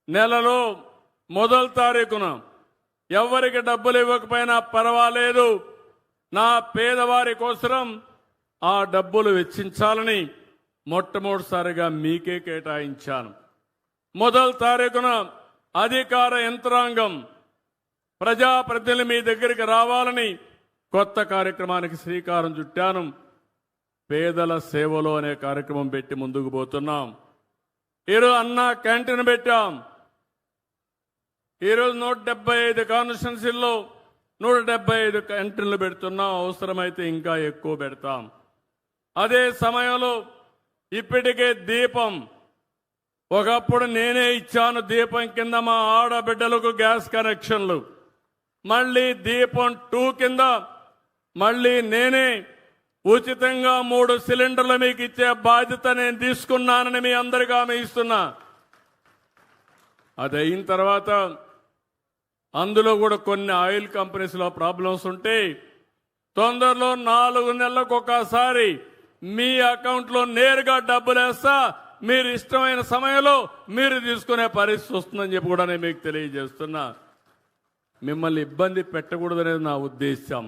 నెలలో మొదటి తారీఖున ఎవరికి డబ్బులు ఇవ్వకపోయినా పర్వాలేదు, నా పేదవారి కోసం ఆ డబ్బులు వెచ్చించాలని మొట్టమొదటిసారిగా మీకే కేటాయించాను. మొదటి తారీఖున అధికార యంత్రాంగం ప్రజాప్రతినిధులు మీ దగ్గరికి రావాలని కొత్త కార్యక్రమానికి శ్రీకారం చుట్టాను. పేదల సేవలో అనే కార్యక్రమం పెట్టి ముందుకు పోతున్నాం. ఈరోజు అన్నా క్యాంటీన్ పెట్టాం. ఈరోజు 175 కాన్స్టిట్యున్సీల్లో 175 క్యాంటీన్లు పెడుతున్నాం. అవసరమైతే ఇంకా ఎక్కువ పెడతాం. అదే సమయంలో ఇప్పటికే దీపం, ఒకప్పుడు నేనే ఇచ్చాను దీపం కింద మా ఆడబిడ్డలకు గ్యాస్ కనెక్షన్లు. మళ్ళీ దీపం 2 కింద మళ్ళీ నేనే ఉచితంగా 3 సిలిండర్లు మీకు ఇచ్చే బాధ్యత నేను తీసుకున్నానని మీ అందరికీ హామీ ఇస్తున్నా. అది అయిన తర్వాత అందులో కూడా కొన్ని ఆయిల్ కంపెనీస్లో ప్రాబ్లమ్స్ ఉంటే తొందరలో 4 నెలలకు ఒకసారి మీ అకౌంట్లో నేరుగా డబ్బులు వేస్తా, మీరు ఇష్టమైన సమయంలో మీరు తీసుకునే పరిస్థితి వస్తుందని చెప్పి కూడా నేను మీకు తెలియజేస్తున్నా. మిమ్మల్ని ఇబ్బంది పెట్టకూడదనేది నా ఉద్దేశం.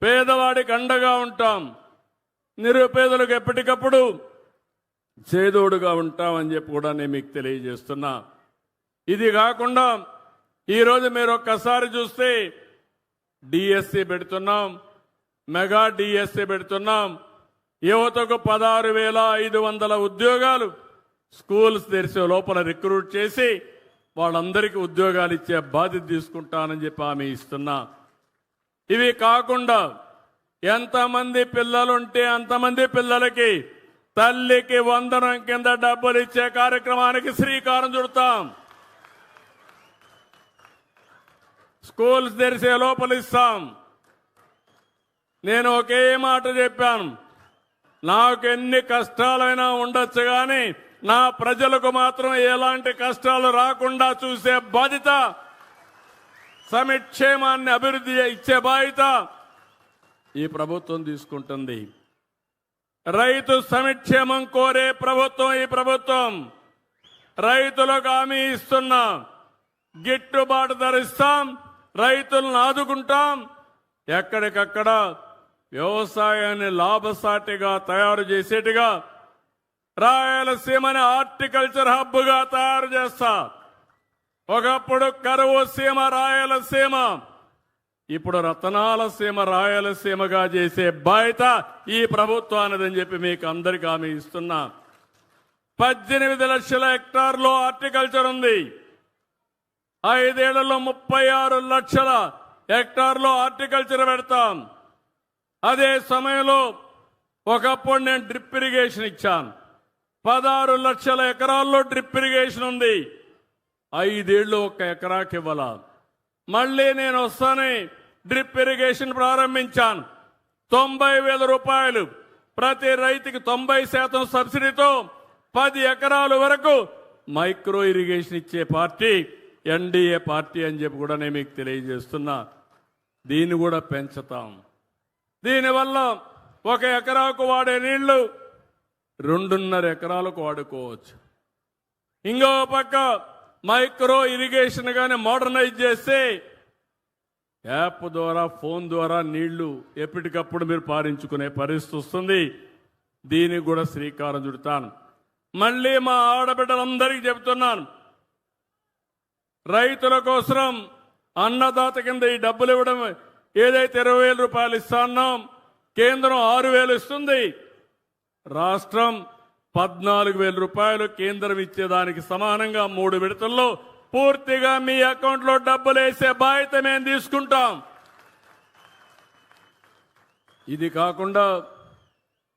పేదవాడికి అండగా ఉంటాం, నిరుపేదలకు ఎప్పటికప్పుడు చేదోడుగా ఉంటామని చెప్పి కూడా నేను మీకు తెలియజేస్తున్నా. ఇది కాకుండా ఈరోజు మీరు ఒక్కసారి చూస్తే డిఎస్సి పెడుతున్నాం, మెగా డిఎస్సి పెడుతున్నాం. యువతకు 16,500 ఉద్యోగాలు స్కూల్స్ తెరిచే లోపల రిక్రూట్ చేసి వాళ్ళందరికీ ఉద్యోగాలు ఇచ్చే బాధ్యత తీసుకుంటానని చెప్పి హామీ ఇస్తున్నా. ఇవి కాకుండా ఎంతమంది పిల్లలుంటే అంతమంది పిల్లలకి తల్లికి వందనం కింద డబ్బులు ఇచ్చే కార్యక్రమానికి శ్రీకారం చుడతాం. స్కూల్స్ తెరిచే లోపల ఇస్తాం. నేను ఒకే మాట చెప్పాను, నాకు ఎన్ని కష్టాలైనా ఉండొచ్చు కానీ నా ప్రజలకు మాత్రం ఎలాంటి కష్టాలు రాకుండా చూసే బాధ్యత, సంక్షేమాన్ని అభివృద్ధి ఇచ్చే బాధ్యత ఈ ప్రభుత్వం తీసుకుంటుంది. రైతు సంక్షేమం కోరే ప్రభుత్వం ఈ ప్రభుత్వం. రైతులకు హామీ ఇస్తున్నా, గిట్టుబాటు ధర ఇస్తాం, రైతులను ఆదుకుంటాం. ఎక్కడికక్కడ వ్యవసాయాన్ని లాభసాటిగా తయారు చేసేట్టుగా రాయలసీమని హార్టికల్చర్ హబ్గా తయారు చేస్తా. ఒకప్పుడు కరువు సీమ రాయలసీమ, ఇప్పుడు రతనాల సీమ రాయలసీమగా చేసే బాధ్యత ఈ ప్రభుత్వానిదని చెప్పి మీకు అందరికీ హామీ ఇస్తున్నా. 18 లక్షల హెక్టార్లో హార్టికల్చర్ ఉంది. 5 ఏళ్లలో 36 లక్షల హెక్టార్లో హార్టికల్చర్ పెడతాం. అదే సమయంలో ఒకప్పుడు నేను డ్రిప్ ఇరిగేషన్ ఇచ్చాను. 16 లక్షల ఎకరాల్లో డ్రిప్ ఇరిగేషన్ ఉంది. 5 ఏళ్లు 1 ఎకరాకి ఇవ్వాల. మళ్ళీ నేను వస్తానే డ్రిప్ ఇరిగేషన్ ప్రారంభించాను. 90,000 రూపాయలు ప్రతి రైతుకి 90% సబ్సిడీతో 10 ఎకరాల వరకు మైక్రో ఇరిగేషన్ ఇచ్చే పార్టీ ఎన్డీఏ పార్టీ అని చెప్పి కూడా నేను మీకు తెలియజేస్తున్నా. దీన్ని కూడా పెంచుతాం. దీనివల్ల 1 ఎకరాకు వాడే నీళ్లు 2.5 ఎకరాలకు వాడుకోవచ్చు. ఇంకో పక్క మైక్రో ఇరిగేషన్ గాని మోడర్నైజ్ చేస్తే యాప్ ద్వారా ఫోన్ ద్వారా నీళ్లు ఎప్పటికప్పుడు మీరు పారించుకునే పరిస్థితి వస్తుంది. దీనికి కూడా శ్రీకారం చుడతాను. మళ్ళీ మా ఆడబిడ్డలందరికీ చెబుతున్నాను, రైతుల కోసం అన్నదాత కింద ఈ డబ్బులు ఇవ్వడం ఏదైతే 20,000 రూపాయలు ఇస్తున్నాం, కేంద్రం 6,000 ఇస్తుంది. రాష్ట్రం 14,000 రూపాయలు కేంద్రం ఇచ్చేదానికి సమానంగా 3 విడతల్లో పూర్తిగా మీ అకౌంట్లో డబ్బులు వేసే బాధ్యత మేము తీసుకుంటాం. ఇది కాకుండా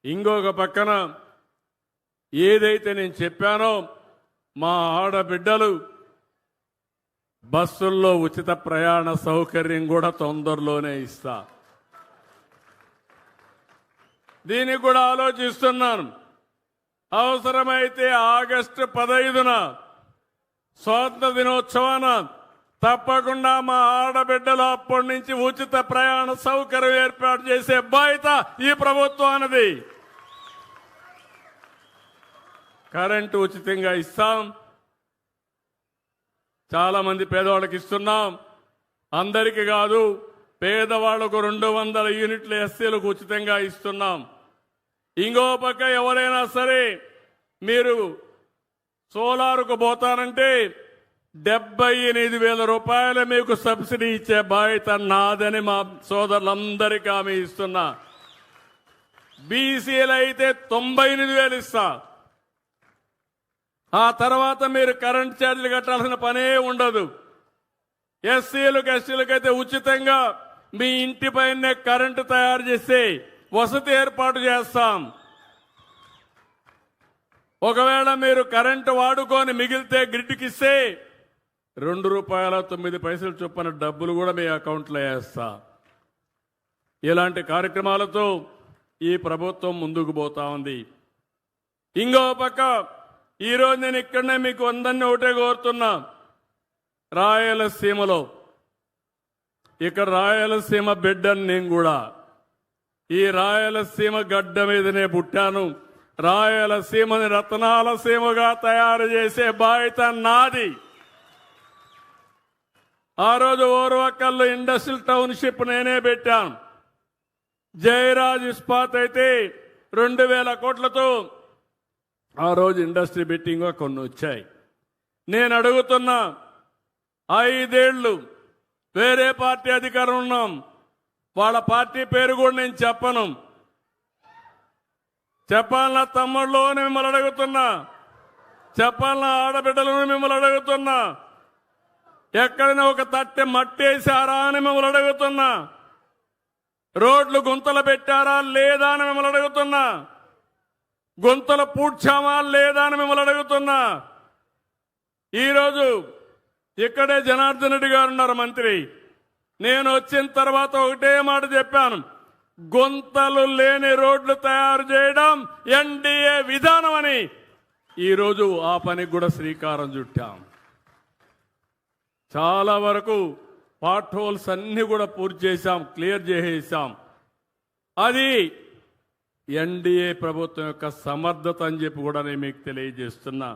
ఇంకొక పక్కన ఏదైతే నేను చెప్పానో మా ఆడబిడ్డలు బస్సుల్లో ఉచిత ప్రయాణ సౌకర్యం కూడా తొందరలోనే ఇస్తా. దీనికి కూడా ఆలోచిస్తున్నాను. అవసరమైతే ఆగస్టు 15న స్వాతంత్ర దినోత్సవాన తప్పకుండా మా ఆడబిడ్డలు అప్పటి నుంచి ఉచిత ప్రయాణ సౌకర్యం ఏర్పాటు చేసే బాధ్యత ఈ ప్రభుత్వానిది. కరెంటు ఉచితంగా ఇస్తాం. చాలా మంది పేదవాళ్ళకి ఇస్తున్నాం. అందరికీ కాదు, పేదవాళ్లకు 200 యూనిట్లు ఎస్సీలకు ఉచితంగా ఇస్తున్నాం. ఇంకో పక్క ఎవరైనా సరే మీరు సోలార్కు పోతానంటే 78,000 రూపాయలు మీకు సబ్సిడీ ఇచ్చే బాధ్యత నాదని మా సోదరులందరికీ హామీ ఇస్తున్నా. బీసీలు అయితే 98,000 ఇస్తా. ఆ తర్వాత మీరు కరెంట్ ఛార్జీలు కట్టాల్సిన పనే ఉండదు. ఎస్సీలకు ఎస్టీలకైతే ఉచితంగా మీ ఇంటి పైనే కరెంటు తయారు చేసి వసతి ఏర్పాటు చేస్తాం. ఒకవేళ మీరు కరెంటు వాడుకొని మిగిలితే గ్రిడ్కి ఇస్తే ₹2.09 చొప్పున డబ్బులు కూడా మీ అకౌంట్లో వేస్తా. ఇలాంటి కార్యక్రమాలతో ఈ ప్రభుత్వం ముందుకు పోతా ఉంది. ఇంకో పక్క ఈరోజు నేను ఇక్కడనే మీకు అందరినీ ఒకటే కోరుతున్నా. రాయలసీమలో ఇక్కడ రాయలసీమ బిడ్డను నేను కూడా. ఈ రాయలసీమ గడ్డ మీదనే పుట్టాను. రాయలసీమని రత్నాల సీమగా తయారు చేసే బాధ్యత నాది. ఆ రోజు ఓర్వకల్లు ఇండస్ట్రియల్ టౌన్షిప్ నేనే పెట్టాను. జయరాజ్ ఇస్పాత్ అయితే 2,000 కోట్లతో ఆ రోజు ఇండస్ట్రీ బిట్టింగ్ కొన్ని వచ్చాయి. నేను అడుగుతున్నా, 5 ఏళ్లు వేరే పార్టీ అధికారం ఉన్నాం. వాళ్ళ పార్టీ పేరు కూడా నేను చెప్పను. చెప్పాలన్న తమ్ముళ్ళు మిమ్మల్ని అడుగుతున్నా, చెప్పాలన్న ఆడబిడ్డలను మిమ్మల్ని అడుగుతున్నా, ఎక్కడైనా ఒక తట్టె మట్టేశారా అని మిమ్మల్ని అడుగుతున్నా, రోడ్లు గుంతలు పెట్టారా లేదా అని మిమ్మల్ని అడుగుతున్నా, గుంతలు పూడ్చామా లేదా అని మిమ్మల్ని అడుగుతున్నా. ఈరోజు ఇక్కడే జనార్దన్ రెడ్డి గారు ఉన్నారు మంత్రి. నేను వచ్చిన తర్వాత ఒకటే మాట చెప్పాను, గుంతలు లేని రోడ్లు తయారు చేయడం ఎన్డీఏ విధానం అని. ఈరోజు ఆ పనికి కూడా శ్రీకారం చుట్టాం. చాలా వరకు పార్ట్ హోల్స్ అన్ని కూడా పూర్తి చేశాం, క్లియర్ చేసేసాం. అది ఎన్డీఏ ప్రభుత్వం యొక్క సమర్థత అని చెప్పి కూడా నేను మీకు తెలియజేస్తున్నా.